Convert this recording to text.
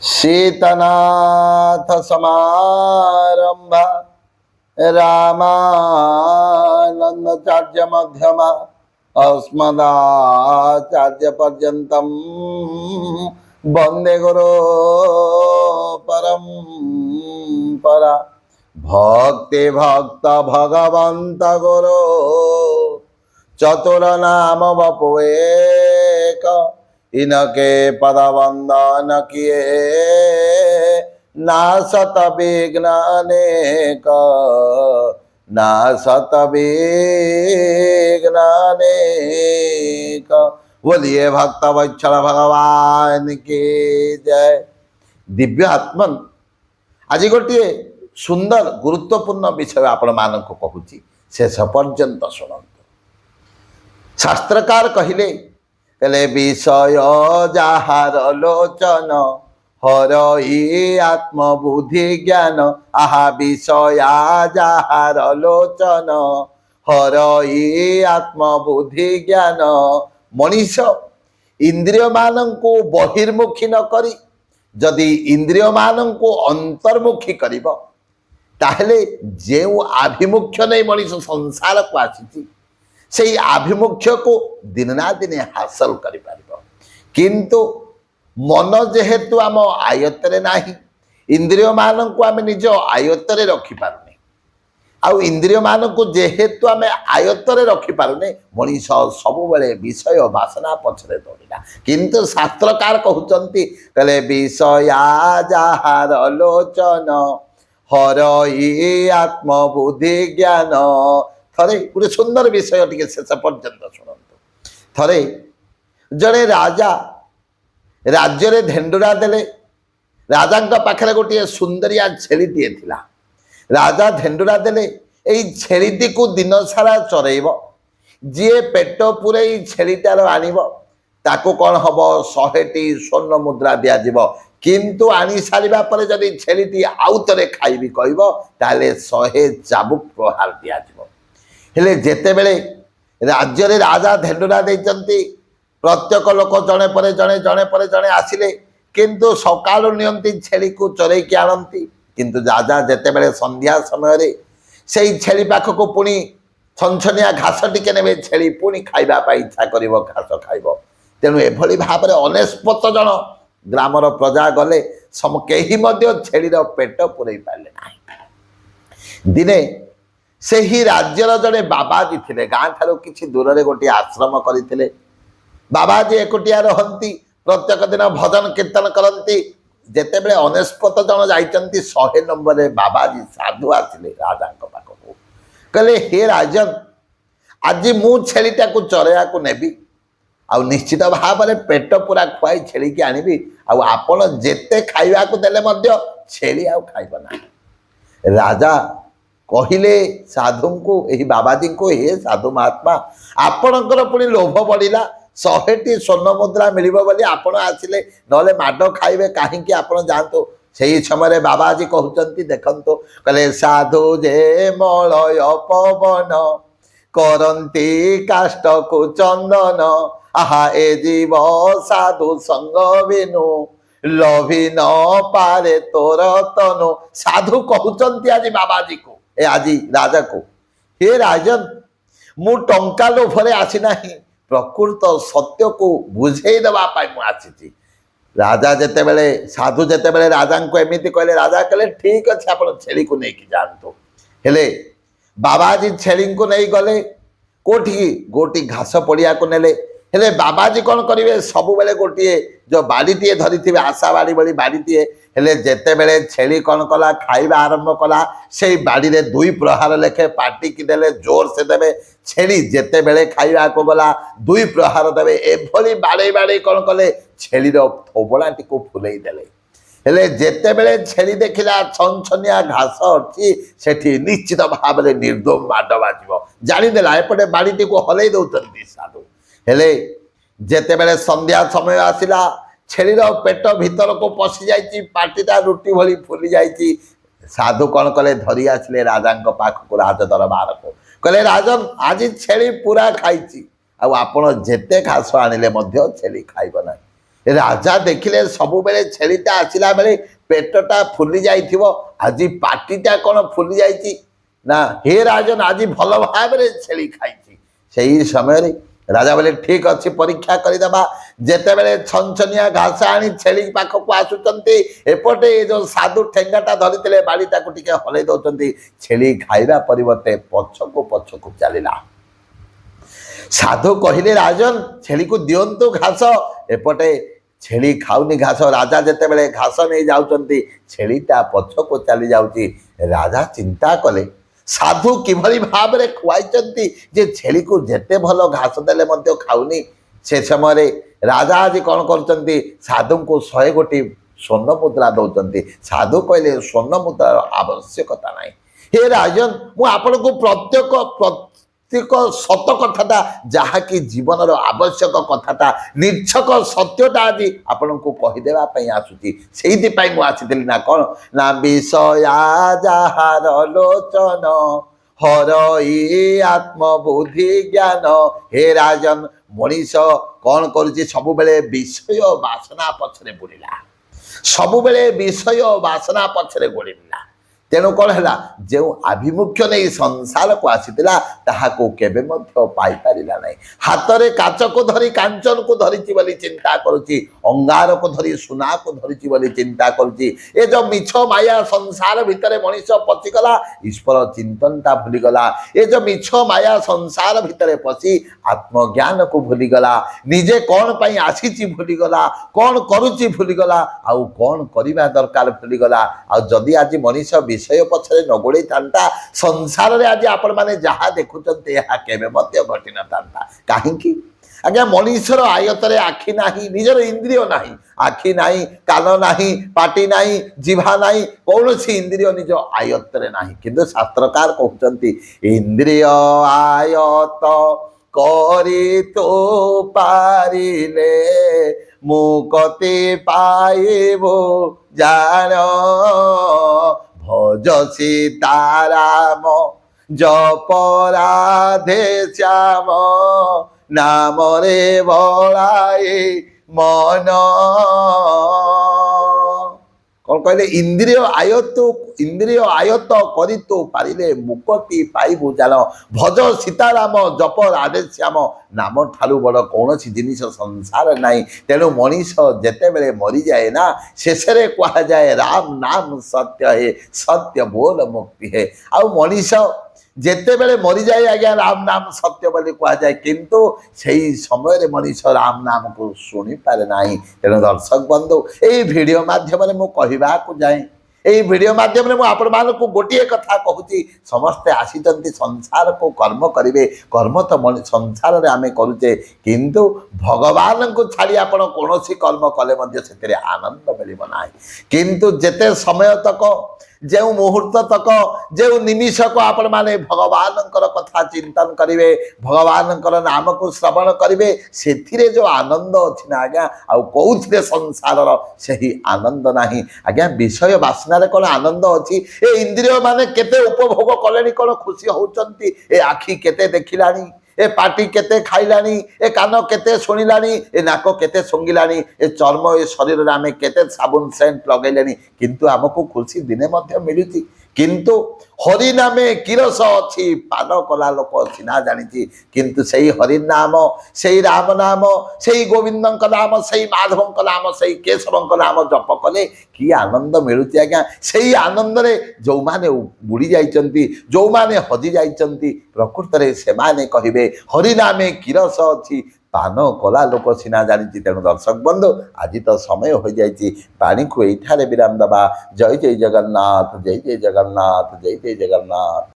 शीतनाथ समारंभा रामानंदाचार्य मध्यमा अस्मदाचार्य पर्यंतम वंदे गुरु परंपरा भक्ति भक्त भगवंत गुरु चतुर नाम बपुएक इनके पद वंदन किए नासत विघ्न अनेक नासत विघ्न अनेक। बोलिए भक्त वत्सल भगवान की जय। दिव्य आत्मन आज गोटे सुंदर गुरुत्वपूर्ण विषय आपण मानक कहूची शेष पर्यंत शुणु। शास्त्रकार कहले विषय जाहार लोचन हरई आत्मबुद्धि ज्ञान आहा विषया जाहार लोचन हरई आत्मबुद्धि ज्ञान। मनीष इंद्रिय मानंकु बहिर्मुखी न करी जदि इंद्रिय मानंकु अंतर्मुखी करिब ताहले जेउ आभिमुख्य नहीं मनीष संसार को आसी से आभिमुख्य को दिन ना दिन हासिल कर किंतु मन जेहेतु आम आयत्तरे नाही इंद्रिय मान को आम निज आयत्तरे रखी पारुने आउ इंद्रिय मान को जेहेतु आम आयत्तरे रखी पारुने मनीष सब बेले विषय वासना पछरे दौड़िला। किंतु शास्त्रकार कहउचंती कहले विषया जाहार लोचन हरई आत्मबुद्धि ज्ञान। थरे गोटे सुंदर विषय टी शेष पर्यंत शुणु। थरे जड़े राजा राज्य रे धेंडुरा देले राजा पाखे गोटे सुंदरिया छेलीटे थिला। राजा धेंडुरा देले एई छेलीटी को दिन सारा चरइब जी पेट पूरे छेलीटार आनिब ताको कौन हम 100टी स्वर्ण मुद्रा दिज्व किंतु आनी सारिबा परे जदि छेलीटी आउ थे खाइबी कहब ताले 100 चाबुक प्रहार दिज्व। हेले जेते बेले राज्य रे राजा धेंडुरा देइचंती प्रत्येक लोक जणे परे जणे आसिले किंतु सकाळु नियंती छेली को चरई के आनंती किंतु राजा जेते बेले संध्या समय रे सेई छेली पाख को पुनी छनछनिया घास टिके नेबे छेली पुनी खाइबा पाई इच्छा करिवो घास खाइबो। तेणु एभली भाबरे अनेस्पत जन ग्रामर प्रजा गले सम केही मध्य छेलीर पेट पुरई पाले नाही। दिने से ही राज्यर जड़े बाबाजी थे गाँ ठार कि दूर से गोटे आश्रम करते बाबाजी एकुटिया रहती प्रत्येक दिन भजन कीर्तन करती जेते बेले अनेस्पत जन जाइचंती 100 नंबर बाबाजी साधु आसिले राजा पाखक कहले हे राजन आज मु छेलीटा को चरया को नेबी आ निश्चित भाव में पेट पूरा खुआई छेली की आनिबी आपण जेते खाइबा को देले मध्य छेली आ खाइब ना। राजा कहले साधु को यही बाबाजी को हे साधु महात्मा आपणकर पुणी लोभ बढ़ला 100टी स्वर्ण मुद्रा मिलिबो बोली आपण आसिले नले माड खाइबे काहेकि आपण जानतो। सही समय बाबाजी कहउचंती देखंतो कहले साधु जे मलय पवन करंती काष्ठ को चंदन आहा ए जीव साधु संग बिनु लभी न पारे तोर तनु। साधु कहउचंती आज बाबाजी को ए आज राजा को हे राजन मु टंका लोभरे आसी नाही प्रकृत सत्य को बुझेई दबा पाई मु आसी। राजा जेते बेले साधु जेते बेले राजा को एमिति कहले राजा कहले ठीक अछि आपण छेली को नै कि जानतो। हेले बाबाजी छेली को नै गले कोठी गोटी घास पड़िया को नेले हेले बाबाजी कौन करेंगे सब बेले गोटे जो बाड़ीटे धरी आशा बाड़ी बड़ी बाड़ीटे हेले जेते बेले छेली कौन कला खाइबा आरंभ कला से बाड़ी रे 2 प्रहार लेखे पाटी की देले जोर से देवे छेली जेते बेले खाइबा को गला 2 प्रहार देवे एभली बाड़े बाड़े कौन कले छेली रो थोबड़ाटी को फुलई देले। हेले जेते बेले छेली देखिला छनछनिया घास अच्छी सेठी निश्चित भाव में निर्दम माड बाजिबो जानिदेला एपटे बाड़ीटी को हलई दउतंती साधु। हेले जेते बेले संध्या समय आसिला छेलीर पेट भीतर को पशि जाइछि पाटीटा रुटी भली फुली जाइछि। साधु कौन कले धरी आसिले राजा पाख को राज दरबार को कहले राजन आज छेली पूरा खाइछि आपण जेते घास आनिले मध्य छेली खाइब ना। ରାଜା ଦେଖିଲେ ସବୁବେଳେ ଛେଳିଟା ଆସିଲା ବେଳେ ପେଟଟା ଫୁଲି ଯାଇଥିବ, ଆଜି ପାଟିଟା କ'ଣ ଫୁଲି ଯାଇଛି ନା, ହେ ରାଜନ ଆଜି ଭଲ ଭାବରେ ଛେଳି ଖାଇଛି। ସେଇ ସମୟରେ ରାଜା ବୋଲେ ଠିକ ଅଛି ପରୀକ୍ଷା କରିଦେବା। ଯେତେବେଳେ ଛନଛନିଆ ଘାସ ଆଣି ଛେଳି ପାଖକୁ ଆସୁଛନ୍ତି, ଏପଟେ ଏ ଯେଉଁ ସାଧୁ ଠେଙ୍ଗାଟା ଧରିଥିଲେ ବାଡ଼ିଟାକୁ ଟିକେ ହଲେଇ ଦେଉଛନ୍ତି। ଛେଳି ଖାଇବା ପରିବର୍ତ୍ତେ ପଛକୁ ପଛକୁ ଚାଲିଲା। ସାଧୁ କହିଲେ ରାଜନ ଛେଳିକୁ ଦିଅନ୍ତୁ ଘାସ। ଏପଟେ ଛେଳି ଖାଉନି ଘାସ। ରାଜା ଯେତେବେଳେ ଘାସ ନେଇ ଯାଉଛନ୍ତି, ଛେଳିଟା ପଛକୁ ଚାଲି ଯାଉଛି। ରାଜା ଚିନ୍ତା କଲେ ସାଧୁ କିଭଳି ଭାବରେ ଖୁଆଇଛନ୍ତି ଯେ ଛେଳିକୁ ଯେତେ ଭଲ ଘାସ ଦେଲେ ମଧ୍ୟ ଖାଉନି। ସେ ସମୟରେ ରାଜା ଆଜି କ'ଣ କରୁଛନ୍ତି, ସାଧୁଙ୍କୁ 100 ଗୋଟି ସ୍ୱର୍ଣ୍ଣ ମୁଦ୍ରା ଦେଉଛନ୍ତି। ସାଧୁ କହିଲେ ସ୍ୱର୍ଣ୍ଣ ମୁଦ୍ରାର ଆବଶ୍ୟକତା ନାହିଁ। ହେ ରାଜନ, ମୁଁ ଆପଣଙ୍କୁ ପ୍ରତ୍ୟେକ ସତ କଥାଟା, ଯାହାକି ଜୀବନର ଆବଶ୍ୟକ କଥାଟା, ନିର୍ଚ୍ଛକ ସତ୍ୟଟା ଆଜି ଆପଣଙ୍କୁ କହିଦେବା ପାଇଁ ଆସୁଛି। ସେଇଥିପାଇଁ ମୁଁ ଆସିଥିଲି ନା କ'ଣ ନା, ବିଷୟା ଯାହାର ଲୋଚନ ହରଇ ଆତ୍ମବୁଦ୍ଧି ଜ୍ଞାନ। ହେ ରାଜନ, ମଣିଷ କ'ଣ କରୁଛି, ସବୁବେଳେ ବିଷୟ ବାସନା ପଛରେ ବୁଲିଲା, ସବୁବେଳେ ବିଷୟ ବାସନା ପଛରେ ଗୋଳିଲା। ତେଣୁ କ'ଣ ହେଲା, ଯେଉଁ ଆଭିମୁଖ୍ୟ ନେଇ ସଂସାରକୁ ଆସିଥିଲା ତାହାକୁ କେବେ ମଧ୍ୟ ପାଇପାରିଲା ନାହିଁ। ହାତରେ କାଚକୁ ଧରି କାଞ୍ଚନକୁ ଧରିଛି ବୋଲି ଚିନ୍ତା କରୁଛି, ଅଙ୍ଗାରକୁ ଧରି ସୁନାକୁ ଧରିଛି ବୋଲି ଚିନ୍ତା କରୁଛି। ଏ ଯେଉଁ ମିଛ ମାୟା ସଂସାର ଭିତରେ ମଣିଷ ପଶିଗଲା, ଈଶ୍ୱର ଚିନ୍ତନଟା ଭୁଲିଗଲା। ଏ ଯେଉଁ ମିଛ ମାୟା ସଂସାର ଭିତରେ ପଶି ଆତ୍ମଜ୍ଞାନକୁ ଭୁଲିଗଲା, ନିଜେ କ'ଣ ପାଇଁ ଆସିଛି ଭୁଲିଗଲା, କ'ଣ କରୁଛି ଭୁଲିଗଲା, ଆଉ କ'ଣ କରିବା ଦରକାର ଭୁଲିଗଲା। ଆଉ ଯଦି ଆଜି ମଣିଷ ବିଷୟ ପଛରେ ନ ଗୋଳେଇଥାନ୍ତା, ସଂସାରରେ ଆଜି ଆପଣମାନେ ଯାହା ଦେଖୁଛନ୍ତି ଏହା କେବେ ମଧ୍ୟ ଘଟିନଥାନ୍ତା। କାହିଁକି ଆଜ୍ଞା, ମଣିଷର ଆୟତରେ ଆଖି ନାହିଁ, ନିଜର ଇନ୍ଦ୍ରିୟ ନାହିଁ। ଆଖି ନାହିଁ, କାନ ନାହିଁ, ପାଟି ନାହିଁ, ଜିଭା ନାହିଁ, କୌଣସି ଇନ୍ଦ୍ରିୟ ନିଜ ଆୟତରେ ନାହିଁ। କିନ୍ତୁ ଶାସ୍ତ୍ରକାର କହୁଛନ୍ତି, ଇନ୍ଦ୍ରିୟ ଆୟତ କରି ତୁ ପାରିଲେ ମୁକ୍ତି ପାଇବୁ ଜାଣ। ভজ সীতারাম জপ রাধে শ্যাম নামরে বড়াই মন। କ'ଣ କହିଲେ, ଇନ୍ଦ୍ରିୟ ଆୟତ କରି ତୁ ପାରିଲେ ମୁକ୍ତି ପାଇବୁ ଜାଣ। ଭଜ ସୀତାରାମ ଜପ ରାଧେ ଶ୍ୟାମ, ନାମ ଠାରୁ ବଡ଼ କୌଣସି ଜିନିଷ ସଂସାର ନାହିଁ। ତେଣୁ ମଣିଷ ଯେତେବେଳେ ମରିଯାଏ ନା, ଶେଷରେ କୁହାଯାଏ ରାମ ନାମ ସତ୍ୟ ହେ, ସତ୍ୟ ବୋଲ ମୁକ୍ତି ହେ। ଆଉ ମଣିଷ ଯେତେବେଳେ ମରିଯାଏ ଆଜ୍ଞା, ରାମ ନାମ ସତ୍ୟ ବୋଲି କୁହାଯାଏ, କିନ୍ତୁ ସେହି ସମୟରେ ମଣିଷ ରାମ ନାମକୁ ଶୁଣିପାରେ ନାହିଁ। ତେଣୁ ଦର୍ଶକ ବନ୍ଧୁ, ଏଇ ଭିଡ଼ିଓ ମାଧ୍ୟମରେ ମୁଁ କହିବାକୁ ଯାଏଁ, এই ভিডিও মাধ্যমে ମୁଁ ଆପଣମାନଙ୍କୁ ଗୋଟିଏ କଥା କହୁଛି, ସମସ୍ତେ ଆସିଛନ୍ତି ସଂସାରକୁ କର୍ମ କରିବେ। କର୍ମ ତ ସଂସାରରେ ଆମେ କରୁଛେ, କିନ୍ତୁ ଭଗବାନଙ୍କୁ ଛାଡ଼ି ଆପଣ କୌଣସି କର୍ମ କଲେ ମଧ୍ୟ ସେଥିରେ ଆନନ୍ଦ ମିଳିବ ନାହିଁ। କିନ୍ତୁ ଯେତେ ସମୟ ତକ, ଯେଉଁ ମୁହୂର୍ତ୍ତ ତକ, ଯେଉଁ ନିମିଷକୁ ଆପଣମାନେ ଭଗବାନଙ୍କର କଥା ଚିନ୍ତନ କରିବେ, ଭଗବାନଙ୍କର ନାମକୁ ଶ୍ରବଣ କରିବେ, ସେଥିରେ ଯେଉଁ ଆନନ୍ଦ ଅଛି ନା ଆଜ୍ଞା, ଆଉ କେଉଁଥିରେ ସଂସାରର ସେହି ଆନନ୍ଦ ନାହିଁ। ଆଜ୍ଞା, ବିଷୟ ବାସନାରେ କ'ଣ ଆନନ୍ଦ ଅଛି? ଏ ଇନ୍ଦ୍ରିୟ ମାନେ କେତେ ଉପଭୋଗ କଲେଣି, କ'ଣ ଖୁସି ହେଉଛନ୍ତି? ଏ ଆଖି କେତେ ଦେଖିଲାଣି, ଏ ପାଟି କେତେ ଖାଇଲାଣି, ଏ କାନ କେତେ ଶୁଣିଲାଣି, ଏ ନାକ କେତେ ଶୁଙ୍ଘିଲାଣି, ଏ ଚର୍ମ, ଏ ଶରୀରରେ ଆମେ କେତେ ସାବୁନ ସେଣ୍ଟ ଲଗାଇଲେଣି, କିନ୍ତୁ ଆମକୁ ଖୁସି ଦିନେ ମଧ୍ୟ ମିଳୁଛି? କିନ୍ତୁ ହରିନାମେ କିରସ ଅଛି, ପାନ କଲା ଲୋକ ସିନା ଜାଣିଛି, କିନ୍ତୁ ସେଇ ହରିନାମ, ସେଇ ରାମ ନାମ, ସେଇ ଗୋବିନ୍ଦଙ୍କ ନାମ, ସେଇ ମାଧବଙ୍କ ନାମ, ସେଇ କେଶବଙ୍କ ନାମ ଜପ କଲେ କି ଆନନ୍ଦ ମିଳୁଛି ଆଜ୍ଞା। ସେଇ ଆନନ୍ଦରେ ଯେଉଁମାନେ ବୁଡ଼ି ଯାଇଛନ୍ତି, ଯେଉଁମାନେ ହଜି ଯାଇଛନ୍ତି, ପ୍ରକୃତରେ ସେମାନେ କହିବେ ହରିନାମେ କିରସ ଅଛି, ପାନ କଲା ଲୋକ ସିନା ଜାଣିଛି। ତେଣୁ ଦର୍ଶକ ବନ୍ଧୁ, ଆଜି ତ ସମୟ ହୋଇଯାଇଛି, ବାଣୀକୁ ଏଇଠାରେ ବିରାମ ଦେବା। ଜୟ ଜୟ ଜଗନ୍ନାଥ, ଜୟ ଜୟ ଜଗନ୍ନାଥ, ଜୟ ଜୟ ଜଗନ୍ନାଥ।